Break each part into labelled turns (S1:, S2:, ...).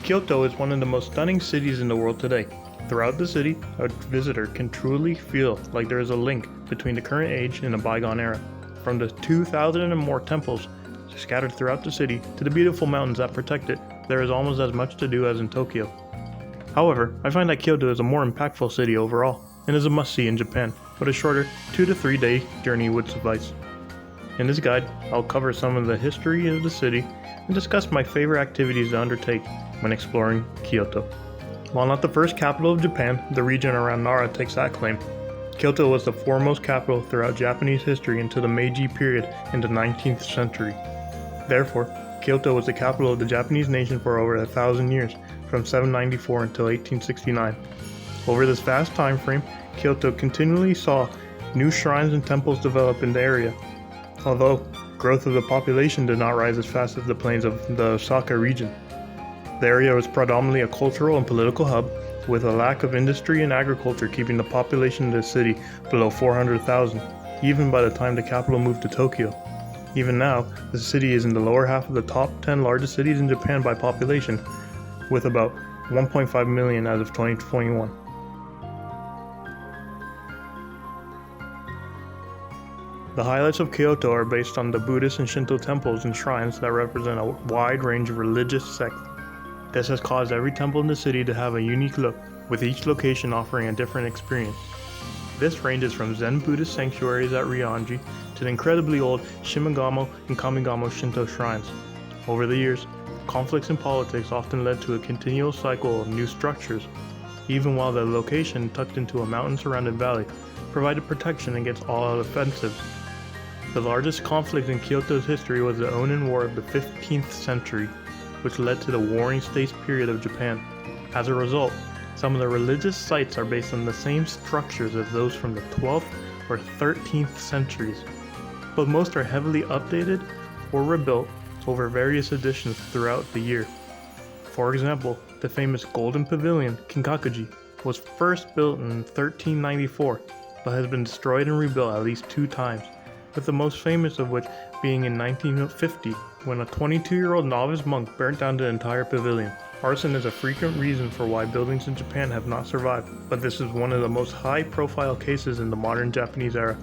S1: Kyoto is one of the most stunning cities in the world today. Throughout the city, a visitor can truly feel like there is a link between the current age and a bygone era. From the 2,000 and more temples scattered throughout the city to the beautiful mountains that protect it, there is almost as much to do as in Tokyo. However, I find that Kyoto is a more impactful city overall, and is a must-see in Japan, but a shorter 2 to 3 day journey would suffice. In this guide, I'll cover some of the history of the city and discuss my favorite activities to undertake when exploring Kyoto. While not the first capital of Japan, the region around Nara takes that claim. Kyoto was the foremost capital throughout Japanese history until the Meiji period in the 19th century. Therefore, Kyoto was the capital of the Japanese nation for over 1,000 years, from 794 until 1869. Over this vast time frame, Kyoto continually saw new shrines and temples develop in the area. Although growth of the population did not rise as fast as the plains of the Osaka region. The area was predominantly a cultural and political hub, with a lack of industry and agriculture keeping the population of the city below 400,000, even by the time the capital moved to Tokyo. Even now, the city is in the lower half of the top 10 largest cities in Japan by population, with about 1.5 million as of 2021. The highlights of Kyoto are based on the Buddhist and Shinto temples and shrines that represent a wide range of religious sects. This has caused every temple in the city to have a unique look, with each location offering a different experience. This ranges from Zen Buddhist sanctuaries at Ryoanji to the incredibly old Shimigamo and Kamigamo Shinto shrines. Over the years, conflicts in politics often led to a continual cycle of new structures, even while the location, tucked into a mountain-surrounded valley, provided protection against all offensives. The largest conflict in Kyoto's history was the Onin War of the 15th century, which led to the Warring States period of Japan. As a result, some of the religious sites are based on the same structures as those from the 12th or 13th centuries, but most are heavily updated or rebuilt over various editions throughout the year. For example, the famous Golden Pavilion, Kinkakuji, was first built in 1394, but has been destroyed and rebuilt at least 2 times, with the most famous of which being in 1950, when a 22-year-old novice monk burnt down the entire pavilion. Arson is a frequent reason for why buildings in Japan have not survived, but this is one of the most high-profile cases in the modern Japanese era.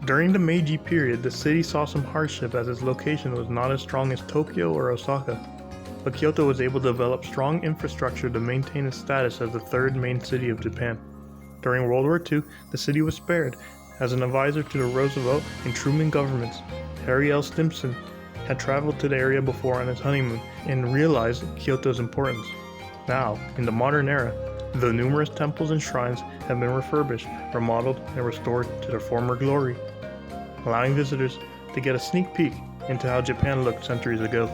S1: During the Meiji period, the city saw some hardship as its location was not as strong as Tokyo or Osaka, but Kyoto was able to develop strong infrastructure to maintain its status as the 3rd main city of Japan. During World War II, the city was spared. As an advisor to the Roosevelt and Truman governments, Harry L. Stimson had traveled to the area before on his honeymoon and realized Kyoto's importance. Now, in the modern era, the numerous temples and shrines have been refurbished, remodeled, and restored to their former glory, allowing visitors to get a sneak peek into how Japan looked centuries ago.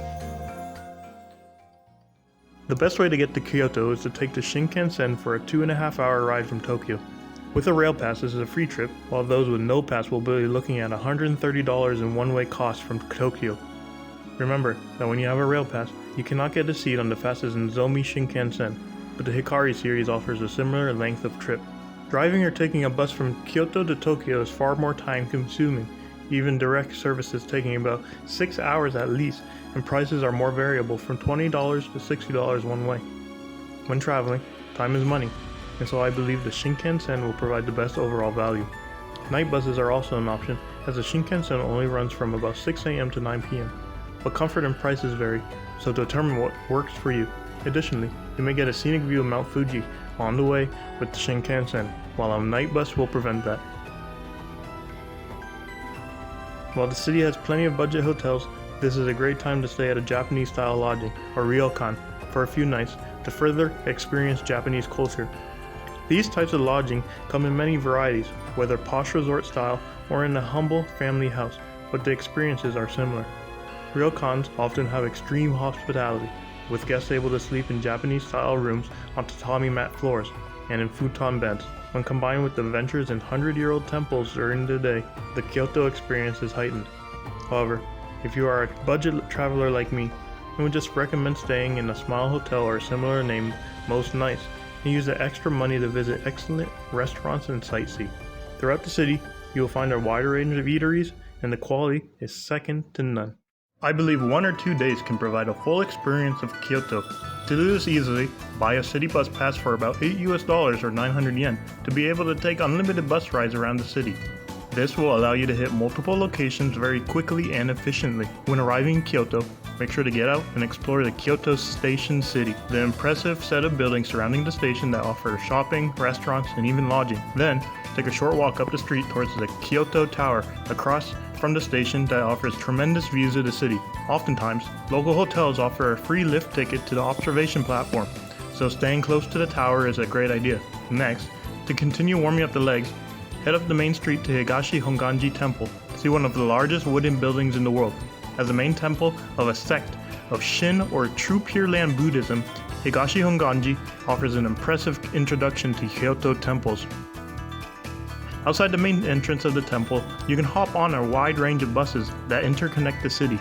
S1: The best way to get to Kyoto is to take the Shinkansen for a 2.5-hour ride from Tokyo. With a rail pass, this is a free trip, while those with no pass will be looking at $130 in one-way cost from Tokyo. Remember that when you have a rail pass, you cannot get a seat on the fastest Nozomi Shinkansen, but the Hikari series offers a similar length of trip. Driving or taking a bus from Kyoto to Tokyo is far more time-consuming, even direct services taking about 6 hours at least, and prices are more variable from $20 to $60 one way. When traveling, time is money, and so I believe the Shinkansen will provide the best overall value. Night buses are also an option, as the Shinkansen only runs from about 6 a.m. to 9 p.m. But comfort and prices vary, so determine what works for you. Additionally, you may get a scenic view of Mount Fuji on the way with the Shinkansen, while a night bus will prevent that. While the city has plenty of budget hotels, this is a great time to stay at a Japanese-style lodging, or ryokan, for a few nights to further experience Japanese culture. These types of lodging come in many varieties, whether posh resort style or in a humble family house, but the experiences are similar. Ryokans often have extreme hospitality, with guests able to sleep in Japanese-style rooms on tatami mat floors and in futon beds. When combined with the adventures in 100-year-old temples during the day, the Kyoto experience is heightened. However, if you are a budget traveler like me, I would just recommend staying in a Smile Hotel or similar named most nights, and use the extra money to visit excellent restaurants and sightsee. Throughout the city, you will find a wide range of eateries, and the quality is second to none. I believe 1 or 2 days can provide a full experience of Kyoto. To do this easily, buy a city bus pass for about $8 or 900 yen to be able to take unlimited bus rides around the city. This will allow you to hit multiple locations very quickly and efficiently. When arriving in Kyoto, make sure to get out and explore the Kyoto Station City, the impressive set of buildings surrounding the station that offer shopping, restaurants, and even lodging. Then, take a short walk up the street towards the Kyoto Tower across from the station that offers tremendous views of the city. Oftentimes, local hotels offer a free lift ticket to the observation platform, so staying close to the tower is a great idea. Next, to continue warming up the legs, head up the main street to Higashi Honganji Temple, see one of the largest wooden buildings in the world. As the main temple of a sect of Shin or True Pure Land Buddhism, Higashi Honganji offers an impressive introduction to Kyoto temples. Outside the main entrance of the temple, you can hop on a wide range of buses that interconnect the city.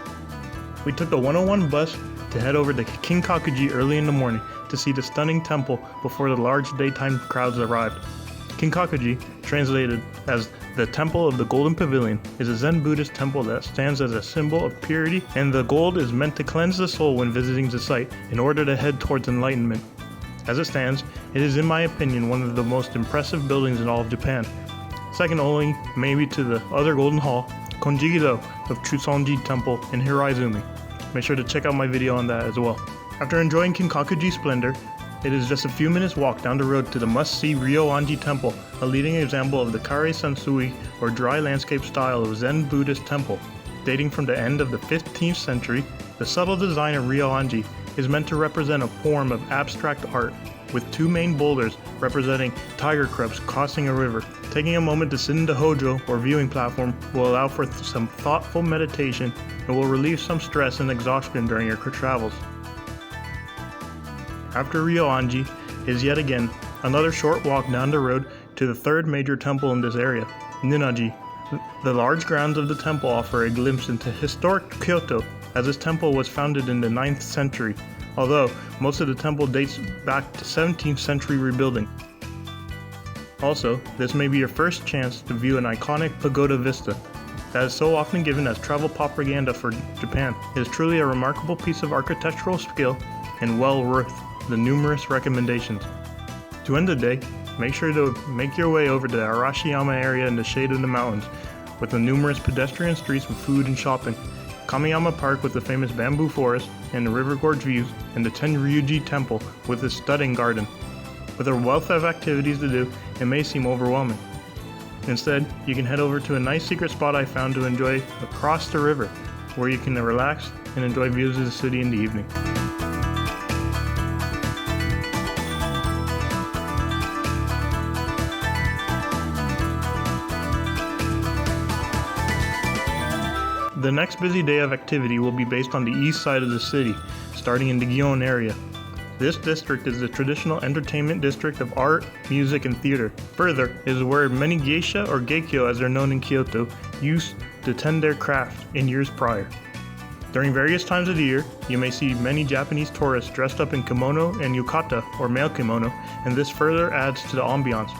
S1: We took the 101 bus to head over to Kinkakuji early in the morning to see the stunning temple before the large daytime crowds arrived. Kinkakuji, translated as the Temple of the Golden Pavilion, is a Zen Buddhist temple that stands as a symbol of purity, and the gold is meant to cleanse the soul when visiting the site in order to head towards enlightenment. As it stands, it is in my opinion one of the most impressive buildings in all of Japan, second only maybe to the other Golden Hall, Konjiki-do of Chusonji Temple in Hiraizumi. Make sure to check out my video on that as well. After enjoying Kinkakuji's splendor, it is just a few minutes walk down the road to the must-see Ryoanji Temple, a leading example of the Kare Sansui or dry landscape style of Zen Buddhist temple. Dating from the end of the 15th century, the subtle design of Ryoanji is meant to represent a form of abstract art, with 2 main boulders representing tiger cubs crossing a river. Taking a moment to sit in the hojo or viewing platform will allow for some thoughtful meditation and will relieve some stress and exhaustion during your travels. After Ryoanji is yet again another short walk down the road to the 3rd major temple in this area, Ninnaji. The large grounds of the temple offer a glimpse into historic Kyoto, as this temple was founded in the 9th century, although most of the temple dates back to 17th century rebuilding. Also, this may be your first chance to view an iconic pagoda vista that is so often given as travel propaganda for Japan. It is truly a remarkable piece of architectural skill and well worth the numerous recommendations. To end the day, make sure to make your way over to the Arashiyama area in the shade of the mountains, with the numerous pedestrian streets with food and shopping, Kamiyama Park with the famous bamboo forest and the river gorge views, and the Tenryuji Temple with its stunning garden. With a wealth of activities to do, it may seem overwhelming. Instead, you can head over to a nice secret spot I found to enjoy across the river, where you can relax and enjoy views of the city in the evening. The next busy day of activity will be based on the east side of the city, starting in the Gion area. This district is the traditional entertainment district of art, music, and theater. Further, it is where many geisha or geikyo, as they're known in Kyoto, used to tend their craft in years prior. During various times of the year, you may see many Japanese tourists dressed up in kimono and yukata or male kimono, and this further adds to the ambiance.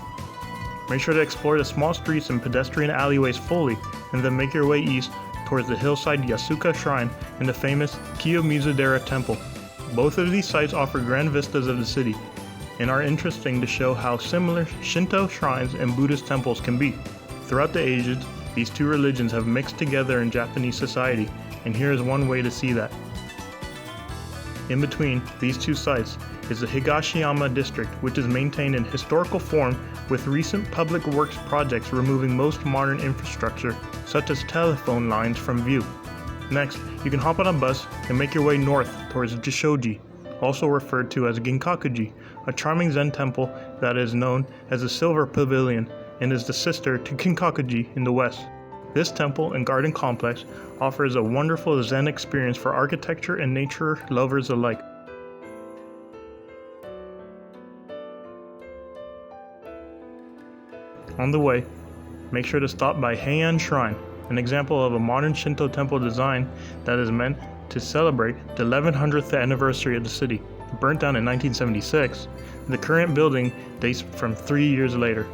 S1: Make sure to explore the small streets and pedestrian alleyways fully, and then make your way east towards the hillside Yasuka Shrine and the famous Kiyomizudera Temple. Both of these sites offer grand vistas of the city and are interesting to show how similar Shinto shrines and Buddhist temples can be. Throughout the ages, these 2 religions have mixed together in Japanese society, and here is one way to see that. In between these 2 sites is the Higashiyama district, which is maintained in historical form with recent public works projects removing most modern infrastructure, such as telephone lines, from view. Next, you can hop on a bus and make your way north towards Jishoji, also referred to as Ginkakuji, a charming Zen temple that is known as the Silver Pavilion and is the sister to Kinkakuji in the west. This temple and garden complex offers a wonderful Zen experience for architecture and nature lovers alike. On the way, make sure to stop by Heian Shrine, an example of a modern Shinto temple design that is meant to celebrate the 1100th anniversary of the city. Burnt down in 1976, the current building dates from 3 years later.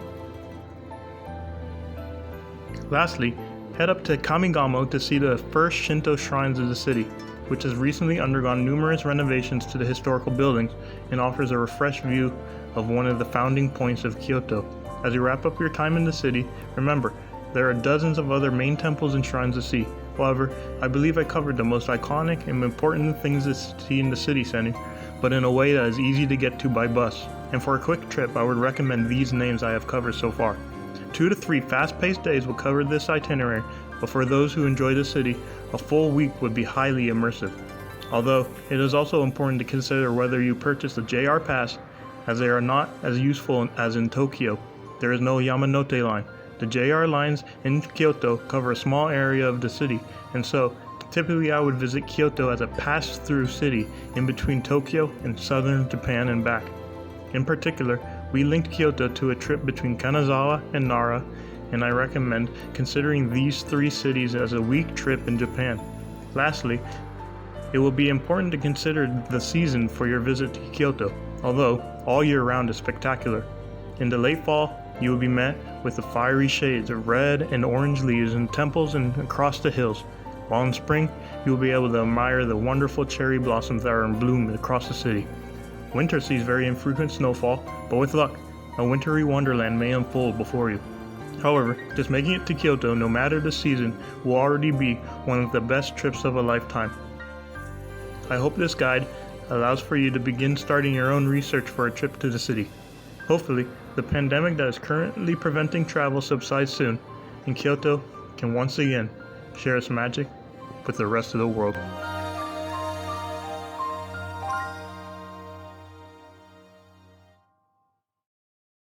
S1: Lastly, Head up to Kamigamo to see the first Shinto shrines of the city, which has recently undergone numerous renovations to the historical buildings and offers a refreshed view of one of the founding points of Kyoto. As you wrap up your time in the city, remember, there are dozens of other main temples and shrines to see. However, I believe I covered the most iconic and important things to see in the city center, but in a way that is easy to get to by bus. And for a quick trip, I would recommend these names I have covered so far. 2 to 3 fast-paced days will cover this itinerary, but for those who enjoy the city, a full week would be highly immersive. Although, it is also important to consider whether you purchase a JR pass, as they are not as useful as in Tokyo. There is no Yamanote line. The JR lines in Kyoto cover a small area of the city, and so, typically I would visit Kyoto as a pass-through city in between Tokyo and southern Japan and back. In particular, we linked Kyoto to a trip between Kanazawa and Nara, and I recommend considering these 3 cities as a week trip in Japan. Lastly, it will be important to consider the season for your visit to Kyoto, although all year round is spectacular. In the late fall, you will be met with the fiery shades of red and orange leaves in temples and across the hills, while in spring, you will be able to admire the wonderful cherry blossoms that are in bloom across the city. Winter sees very infrequent snowfall, but with luck, a wintry wonderland may unfold before you. However, just making it to Kyoto, no matter the season, will already be one of the best trips of a lifetime. I hope this guide allows for you to begin starting your own research for a trip to the city. Hopefully, the pandemic that is currently preventing travel subsides soon, and Kyoto can once again share its magic with the rest of the world.